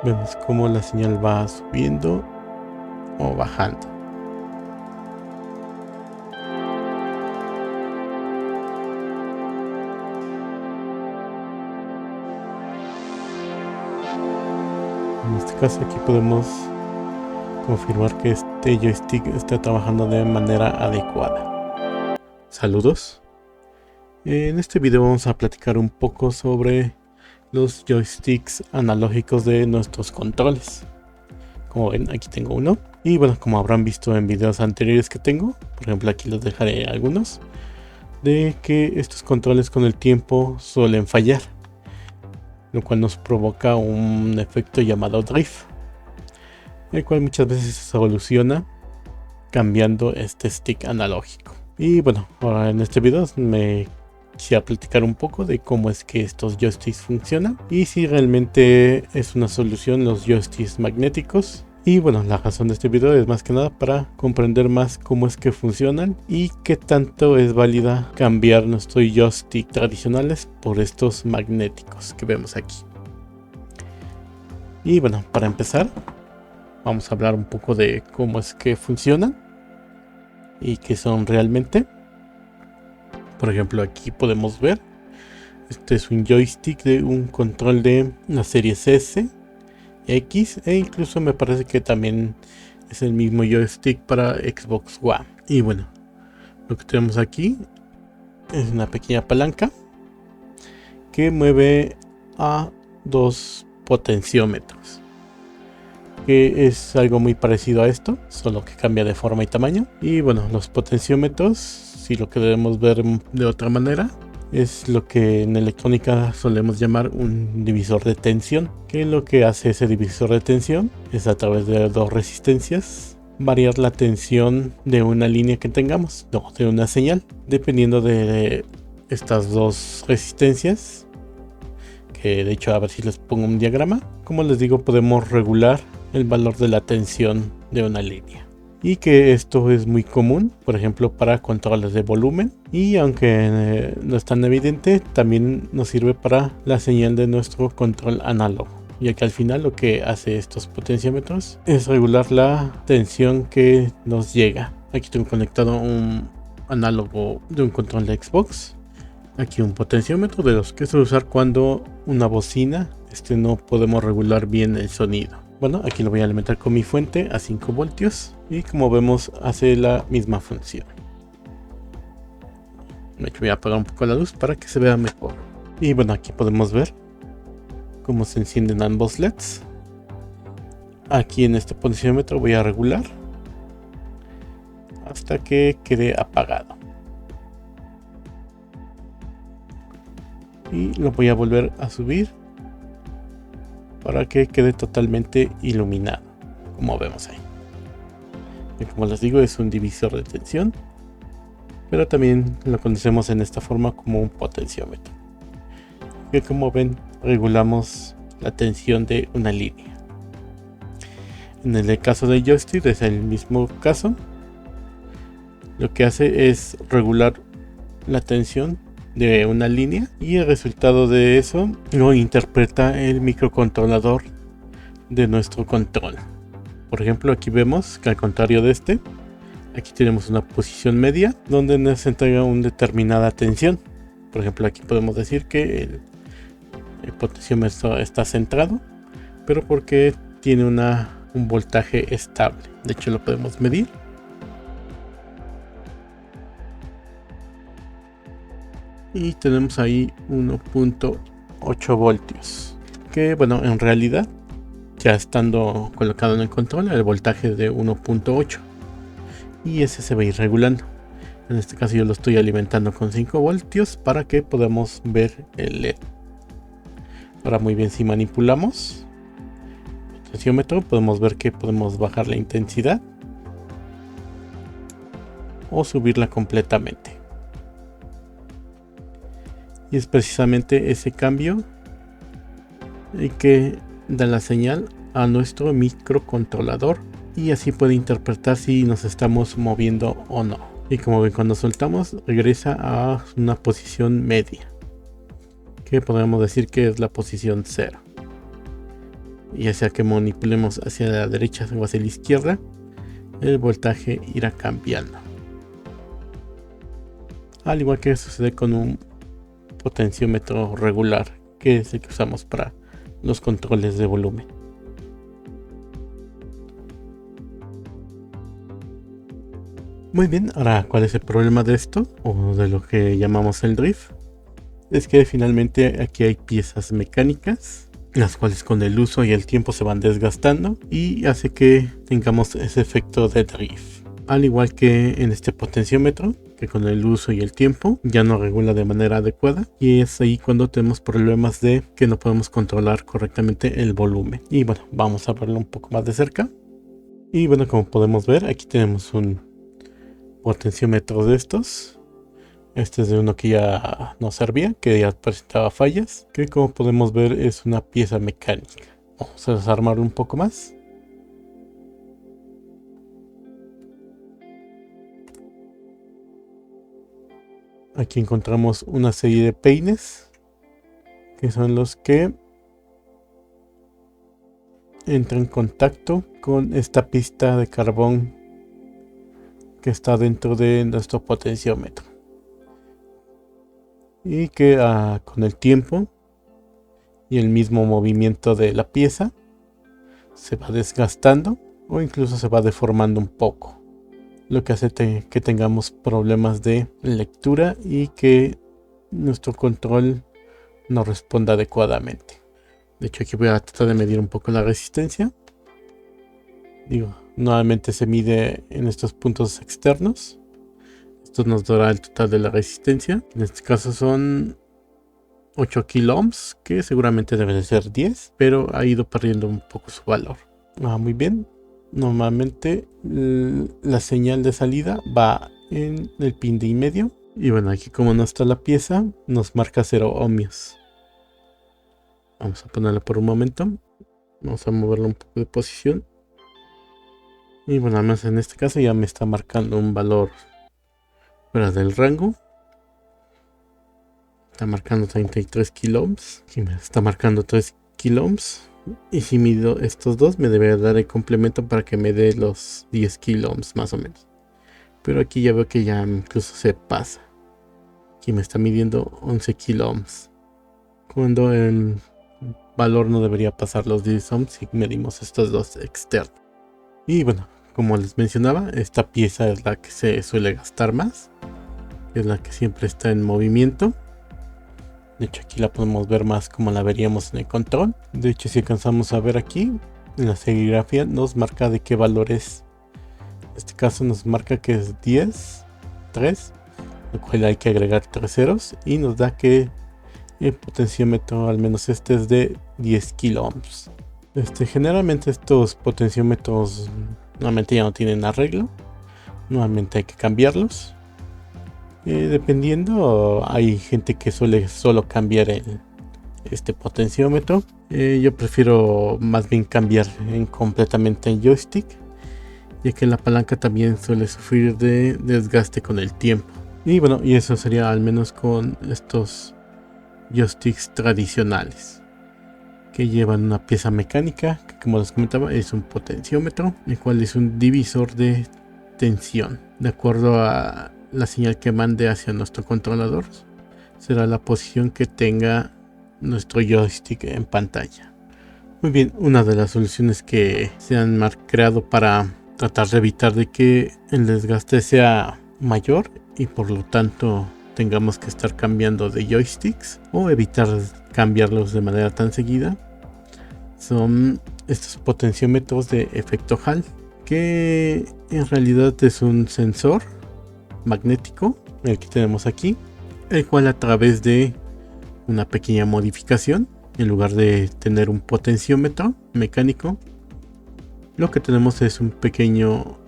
Vemos cómo la señal va subiendo o bajando. En este caso aquí podemos confirmar que este joystick está trabajando de manera adecuada. Saludos. En este video vamos a platicar un poco sobre los joysticks analógicos de nuestros controles. Como ven, aquí tengo uno. Y bueno, como habrán visto en videos anteriores que tengo, por ejemplo aquí les dejaré algunos, de que estos controles con el tiempo suelen fallar, lo cual nos provoca un efecto llamado drift, el cual muchas veces se soluciona cambiando este stick analógico. Y bueno, ahora en este video me quisiera platicar un poco de cómo es que estos joysticks funcionan y si realmente es una solución los joysticks magnéticos. Y bueno, la razón de este video es más que nada para comprender más cómo es que funcionan y qué tanto es válida cambiar nuestros joysticks tradicionales por estos magnéticos que vemos aquí. Y bueno, para empezar vamos a hablar un poco de cómo es que funcionan y qué son realmente. Por ejemplo, aquí podemos ver, este es un joystick de un control de la serie S, X e incluso me parece que también es el mismo joystick para Xbox One. Y bueno, lo que tenemos aquí es una pequeña palanca que mueve a dos potenciómetros, que es algo muy parecido a esto, solo que cambia de forma y tamaño. Y bueno, los potenciómetros, si lo queremos ver de otra manera, es lo que en electrónica solemos llamar un divisor de tensión, que lo que hace ese divisor de tensión es, a través de dos resistencias, variar la tensión de una línea que tengamos, no, de una señal, dependiendo de estas dos resistencias, que de hecho, a ver si les pongo un diagrama. Como les digo, podemos regular el valor de la tensión de una línea, y que esto es muy común, por ejemplo, para controles de volumen, y aunque no es tan evidente, también nos sirve para la señal de nuestro control análogo, ya que al final lo que hace estos potenciómetros es regular la tensión que nos llega. Aquí tengo conectado un análogo de un control de Xbox, aquí un potenciómetro de los que suelo usar cuando una bocina no podemos regular bien el sonido. Bueno, aquí lo voy a alimentar con mi fuente a 5 voltios y como vemos hace la misma función. De hecho, voy a apagar un poco la luz para que se vea mejor. Y bueno, aquí podemos ver cómo se encienden ambos LEDs. Aquí en este potenciómetro voy a regular hasta que quede apagado. Y lo voy a volver a subir para que quede totalmente iluminado, como vemos ahí. Y como les digo, es un divisor de tensión, pero también lo conocemos en esta forma como un potenciómetro, que como ven regulamos la tensión de una línea. En el caso del joystick es el mismo caso, lo que hace es regular la tensión de una línea y el resultado de eso lo interpreta el microcontrolador de nuestro control. Por ejemplo, aquí vemos que al contrario de aquí tenemos una posición media donde nos entrega una determinada tensión. Por ejemplo, aquí podemos decir que el potenciómetro está centrado, pero porque tiene un voltaje estable. De hecho, lo podemos medir. Y tenemos ahí 1.8 voltios, que bueno, en realidad ya estando colocado en el control, el voltaje es de 1.8 y ese se va a ir regulando. En este caso yo lo estoy alimentando con 5 voltios para que podamos ver el LED. Ahora muy bien, si manipulamos el potenciómetro podemos ver que podemos bajar la intensidad o subirla completamente. Y es precisamente ese cambio el que da la señal a nuestro microcontrolador y así puede interpretar si nos estamos moviendo o no. Y como ven, cuando soltamos regresa a una posición media, que podemos decir que es la posición 0. ya sea que manipulemos hacia la derecha o hacia la izquierda, el voltaje irá cambiando. Al igual que sucede con un potenciómetro regular, que es el que usamos para los controles de volumen. Muy bien, ahora, ¿cuál es el problema de esto? O de lo que llamamos el drift. Es que finalmente aquí hay piezas mecánicas, las cuales con el uso y el tiempo se van desgastando y hace que tengamos ese efecto de drift. Al igual que en este potenciómetro, que con el uso y el tiempo ya no regula de manera adecuada, y es ahí cuando tenemos problemas de que no podemos controlar correctamente el volumen. Y bueno, vamos a verlo un poco más de cerca. Y bueno, como podemos ver, aquí tenemos un potenciómetro de estos. Este es de uno que ya no servía, que ya presentaba fallas, que como podemos ver es una pieza mecánica. Vamos a desarmarlo un poco más. Aquí encontramos una serie de peines, que son los que entran en contacto con esta pista de carbón que está dentro de nuestro potenciómetro. Y que con el tiempo y el mismo movimiento de la pieza se va desgastando o incluso se va deformando un poco, lo que hace que tengamos problemas de lectura y que nuestro control no responda adecuadamente. De hecho, aquí voy a tratar de medir un poco la resistencia. Nuevamente se mide en estos puntos externos. Esto nos dará el total de la resistencia. En este caso son 8 kilo ohms, que seguramente debe de ser 10, pero ha ido perdiendo un poco su valor. Muy bien. Normalmente la señal de salida va en el pin de en medio. Y bueno, aquí como no está la pieza, nos marca 0 ohmios. Vamos a ponerla por un momento. Vamos a moverla un poco de posición. Y bueno, además en este caso ya me está marcando un valor fuera del rango. Está marcando 33 kilo ohms. Aquí me está marcando 3 kilo ohms. Y si mido estos dos, me debe dar el complemento para que me dé los 10 kilo ohms más o menos. Pero aquí ya veo que ya incluso se pasa. Aquí me está midiendo 11 kilo ohms, cuando el valor no debería pasar los 10 ohms si medimos estos dos externos. Y bueno, como les mencionaba, esta pieza es la que se suele gastar más, es la que siempre está en movimiento. De hecho, aquí la podemos ver más como la veríamos en el control. De hecho, si alcanzamos a ver aquí en la serigrafía, nos marca de qué valor es. En este caso nos marca que es 10, 3, lo cual hay que agregar 3 ceros, y nos da que el potenciómetro, al menos este, es de 10 kilo ohms. Generalmente estos potenciómetros normalmente ya no tienen arreglo. Normalmente hay que cambiarlos. Dependiendo, hay gente que suele solo cambiar este potenciómetro. Yo prefiero más bien cambiar completamente el joystick, ya que la palanca también suele sufrir de desgaste con el tiempo. Y bueno, y eso sería al menos con estos joysticks tradicionales, que llevan una pieza mecánica que, como les comentaba, es un potenciómetro, el cual es un divisor de tensión. De acuerdo a la señal que mande hacia nuestro controlador, será la posición que tenga nuestro joystick en pantalla. Muy bien, una de las soluciones que se han creado para tratar de evitar de que el desgaste sea mayor y por lo tanto tengamos que estar cambiando de joysticks o evitar cambiarlos de manera tan seguida, son estos potenciómetros de efecto Hall, que en realidad es un sensor magnético, el que tenemos aquí, el cual a través de una pequeña modificación, en lugar de tener un potenciómetro mecánico, lo que tenemos es un pequeño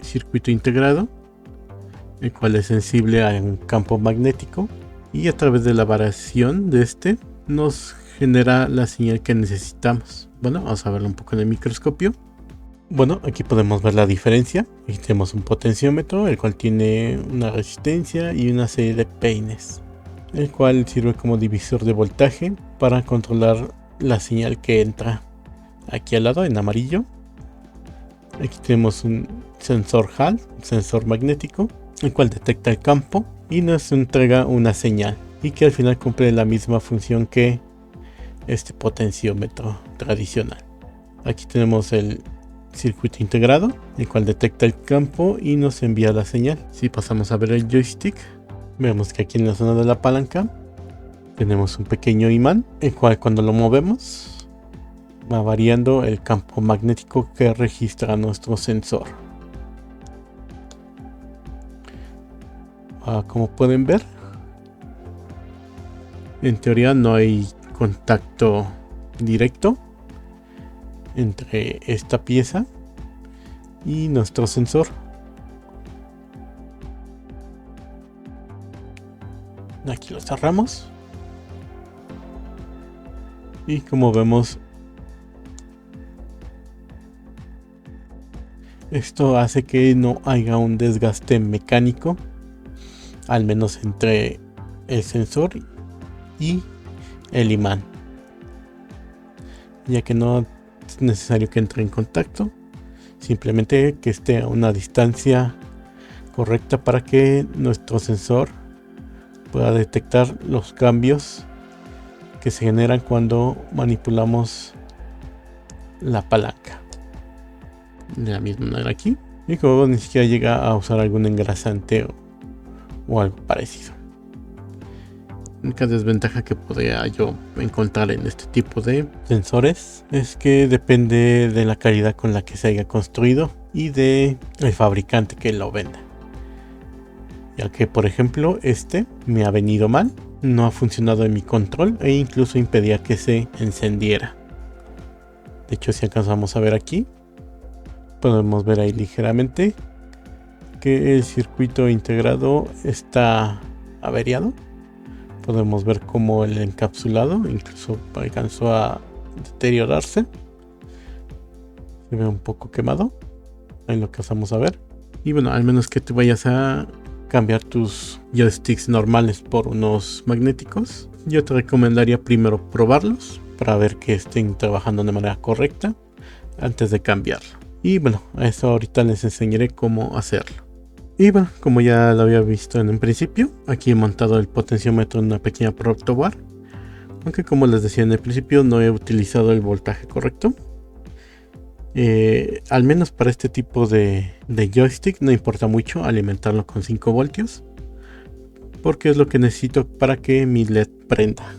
circuito integrado, el cual es sensible a un campo magnético, y a través de la variación de este nos genera la señal que necesitamos. Bueno, vamos a verlo un poco en el microscopio. Bueno, aquí podemos ver la diferencia. Aquí tenemos un potenciómetro, el cual tiene una resistencia y una serie de peines, el cual sirve como divisor de voltaje para controlar la señal que entra aquí al lado en amarillo. Aquí tenemos un sensor Hall, un sensor magnético, el cual detecta el campo y nos entrega una señal, y que al final cumple la misma función que este potenciómetro tradicional. Aquí tenemos el circuito integrado, el cual detecta el campo y nos envía la señal. Si pasamos a ver el joystick, vemos que aquí en la zona de la palanca tenemos un pequeño imán, el cual cuando lo movemos va variando el campo magnético que registra nuestro sensor. Como pueden ver, en teoría no hay contacto directo entre esta pieza y nuestro sensor. Aquí lo cerramos y como vemos, esto hace que no haya un desgaste mecánico, al menos entre el sensor y el imán, ya que no es necesario que entre en contacto, simplemente que esté a una distancia correcta para que nuestro sensor pueda detectar los cambios que se generan cuando manipulamos la palanca. De la misma manera aquí, y como ni siquiera llega a usar algún engrasante o algo parecido. La única desventaja que podría yo encontrar en este tipo de sensores es que depende de la calidad con la que se haya construido y de el fabricante que lo venda, ya que por ejemplo este me ha venido mal, no ha funcionado en mi control e incluso impedía que se encendiera. De hecho, si alcanzamos a ver aquí, podemos ver ahí ligeramente que el circuito integrado está averiado. Podemos ver como el encapsulado incluso alcanzó a deteriorarse. Se ve un poco quemado. Ahí lo alcanzamos a ver. Y bueno, al menos que te vayas a cambiar tus joysticks normales por unos magnéticos, yo te recomendaría primero probarlos para ver que estén trabajando de manera correcta antes de cambiarlo. Y bueno, a eso ahorita les enseñaré cómo hacerlo. Y bueno, como ya lo había visto en un principio, aquí he montado el potenciómetro en una pequeña protobar, aunque como les decía en el principio no he utilizado el voltaje correcto. Al menos para este tipo de joystick no importa mucho alimentarlo con 5 voltios, porque es lo que necesito para que mi LED prenda.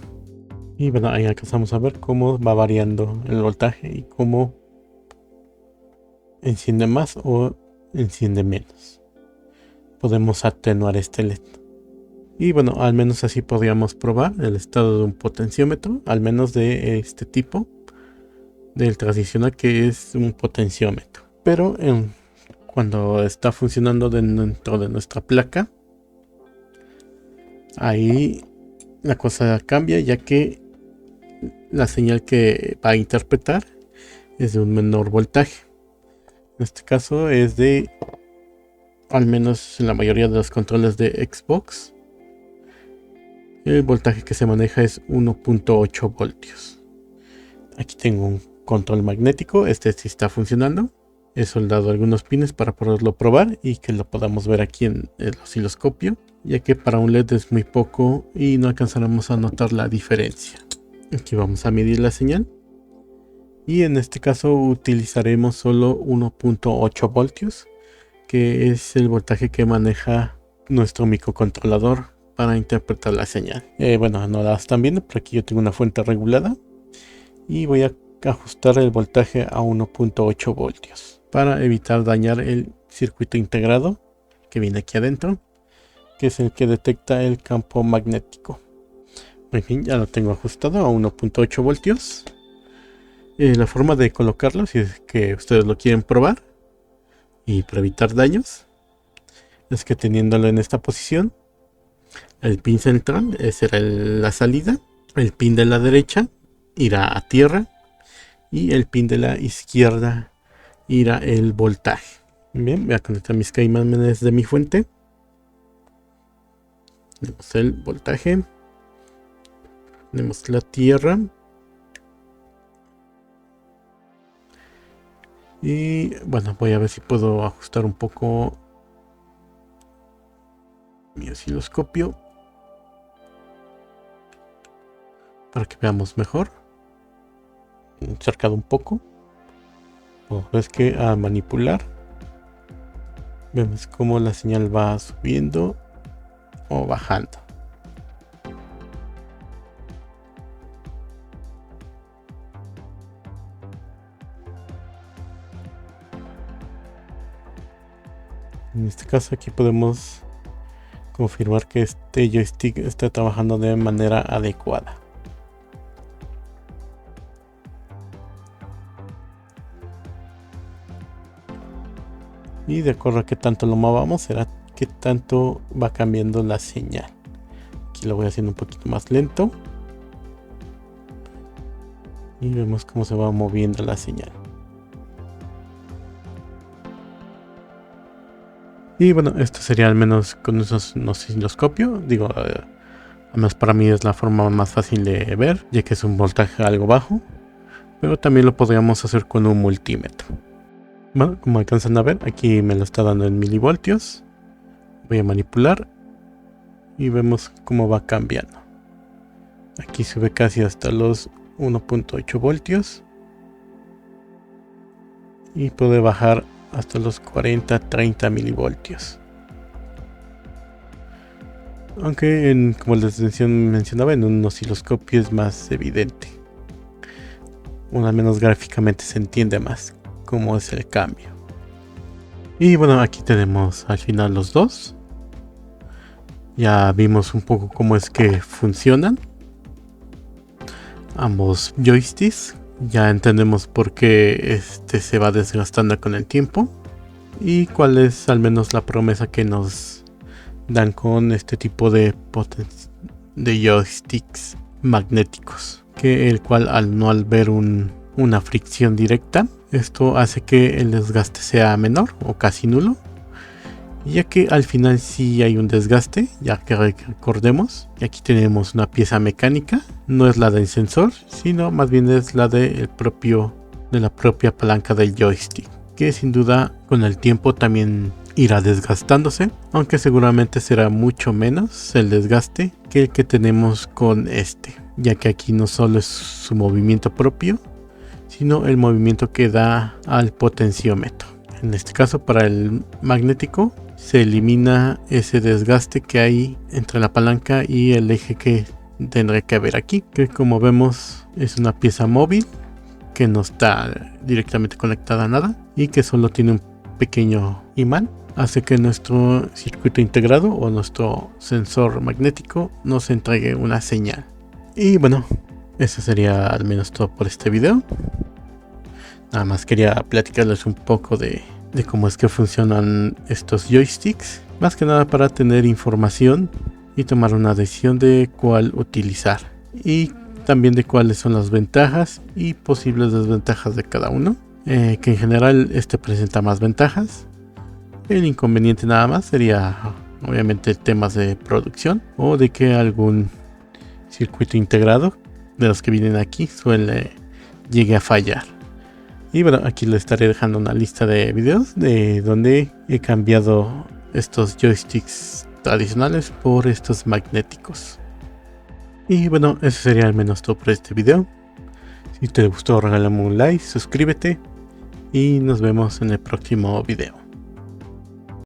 Y bueno, ahí alcanzamos a ver cómo va variando el voltaje y cómo enciende más o enciende menos. Podemos atenuar este LED. Y bueno, al menos así podríamos probar el estado de un potenciómetro, al menos de este tipo, del tradicional, que es un potenciómetro. Pero cuando está funcionando dentro de nuestra placa, ahí la cosa cambia, ya que la señal que va a interpretar es de un menor voltaje. En este caso es de, al menos en la mayoría de los controles de Xbox, el voltaje que se maneja es 1.8 voltios. Aquí tengo un control magnético, este sí está funcionando. He soldado algunos pines para poderlo probar y que lo podamos ver aquí en el osciloscopio, ya que para un LED es muy poco y no alcanzaremos a notar la diferencia. Aquí vamos a medir la señal y en este caso utilizaremos solo 1.8 voltios, que es el voltaje que maneja nuestro microcontrolador para interpretar la señal. Bueno, no la están viendo, pero aquí yo tengo una fuente regulada y voy a ajustar el voltaje a 1.8 voltios para evitar dañar el circuito integrado que viene aquí adentro, que es el que detecta el campo magnético. En fin, ya lo tengo ajustado a 1.8 voltios. La forma de colocarlo, si es que ustedes lo quieren probar y para evitar daños, es que teniéndolo en esta posición, el pin central será la salida, el pin de la derecha irá a tierra y el pin de la izquierda irá el voltaje. Bien, voy a conectar mis caimanes de mi fuente. Tenemos el voltaje, tenemos la tierra Y bueno, voy a ver si puedo ajustar un poco mi osciloscopio para que veamos mejor. Cercado un poco. Es que a manipular vemos cómo la señal va subiendo o bajando. En este caso aquí podemos confirmar que este joystick está trabajando de manera adecuada. Y de acuerdo a qué tanto lo movamos, será que tanto va cambiando la señal. Aquí lo voy haciendo un poquito más lento. Y vemos cómo se va moviendo la señal. Y bueno, esto sería al menos con un osciloscopio. Digo, al menos para mí es la forma más fácil de ver, ya que es un voltaje algo bajo. Pero también lo podríamos hacer con un multímetro. Bueno, como alcanzan a ver, aquí me lo está dando en milivoltios. Voy a manipular y vemos cómo va cambiando. Aquí sube casi hasta los 1.8 voltios y puede bajar hasta los 40-30 milivoltios. Aunque como les mencionaba, en un osciloscopio es más evidente. Al menos gráficamente se entiende más cómo es el cambio. Y bueno, aquí tenemos al final los dos. Ya vimos un poco cómo es que funcionan ambos joysticks. Ya entendemos por qué se va desgastando con el tiempo y cuál es al menos la promesa que nos dan con este tipo de joysticks magnéticos, que el cual al ver una fricción directa, esto hace que el desgaste sea menor o casi nulo, ya que al final sí hay un desgaste, ya que recordemos que aquí tenemos una pieza mecánica, no es la del sensor, sino más bien es la de la propia palanca del joystick, que sin duda con el tiempo también irá desgastándose, aunque seguramente será mucho menos el desgaste que el que tenemos con ya que aquí no solo es su movimiento propio, sino el movimiento que da al potenciómetro. En este caso, para el magnético se elimina ese desgaste que hay entre la palanca y el eje que tendrá que haber aquí, que como vemos es una pieza móvil que no está directamente conectada a nada y que solo tiene un pequeño imán. Hace que nuestro circuito integrado o nuestro sensor magnético nos entregue una señal. Y bueno, eso sería al menos todo por este video. Nada más quería platicarles un poco de cómo es que funcionan estos joysticks, más que nada para tener información y tomar una decisión de cuál utilizar, y también de cuáles son las ventajas y posibles desventajas de cada uno, que en general presenta más ventajas. El inconveniente nada más sería obviamente temas de producción o de que algún circuito integrado de los que vienen aquí llegue a fallar. Y bueno, aquí les estaré dejando una lista de videos de donde he cambiado estos joysticks tradicionales por estos magnéticos. Y bueno, eso sería al menos todo por este video. Si te gustó, regálame un like, suscríbete y nos vemos en el próximo video.